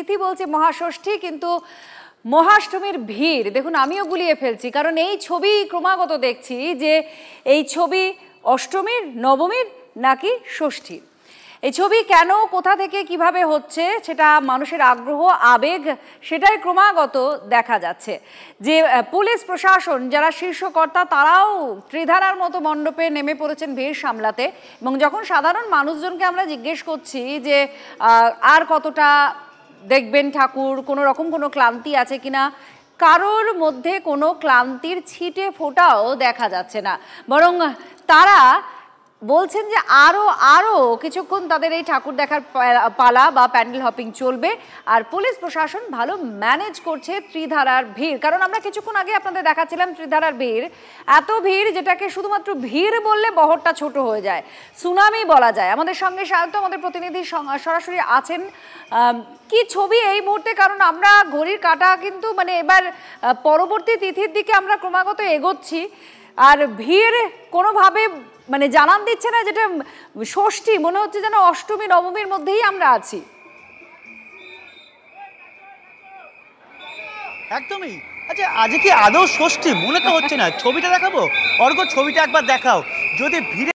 তিথি বলছে মহাষষ্ঠী, কিন্তু মহাষ্টমীর ভিড় দেখুন আমিও গুলিয়ে ফেলছি, কারণ এই ছবি ক্রমাগত দেখছি যে এই ছবি অষ্টমীর, নবমীর নাকি ষষ্ঠীর। এই ছবি কেন, কোথা থেকে, কিভাবে হচ্ছে, সেটা মানুষের আগ্রহ, আবেগ, সেটাই ক্রমাগত দেখা যাচ্ছে। যে পুলিশ প্রশাসন যারা শীর্ষকর্তা তারাও ত্রিধারার মতো মণ্ডপে নেমে পড়েছেন ভিড় সামলাতে। এবং যখন সাধারণ মানুষজনকে আমরা জিজ্ঞেস করছি যে আর কতটা দেখবেন ঠাকুর, কোনো রকম কোনো ক্লান্তি আছে কিনা, কারোর মধ্যে কোনো ক্লান্তির ছিটে ফোঁটাও দেখা যাচ্ছে না, বরং তারা বলছেন যে আরো কিছুক্ষণ তাদের এই ঠাকুর দেখার পালা বা প্যান্ডেল হপিং চলবে। আর পুলিশ প্রশাসন ভালো ম্যানেজ করছে ত্রিধারার ভিড়, কারণ আমরা কিছুক্ষণ আগে আপনাদের দেখাচ্ছিলাম ত্রিধারার ভিড়, এত ভিড় যেটাকে শুধুমাত্র ভিড় বললে বহরটা ছোট হয়ে যায়, সুনামি বলা যায়। আমাদের সঙ্গে সায়ন্ত আমাদের প্রতিনিধি সরাসরি আছেন। কি ছবি এই মুহূর্তে, কারণ আমরা ঘড়ির কাঁটা কিন্তু মানে এবার পরবর্তী তিথির দিকে আমরা ক্রমাগত এগোচ্ছি, আর ভিড় কোনোভাবে মানে জানান দিচ্ছে না যেটা ষষ্ঠী, মনে হচ্ছে যেন অষ্টমী নবমীর মধ্যেই আমরা আছি। একদমই। আচ্ছা, আজ কি আদৌ ষষ্ঠী? মনে তো হচ্ছে না। ছবিটা দেখাবো অর্ঘ্য, ছবিটা একবার দেখাও। যদি ভিড়ে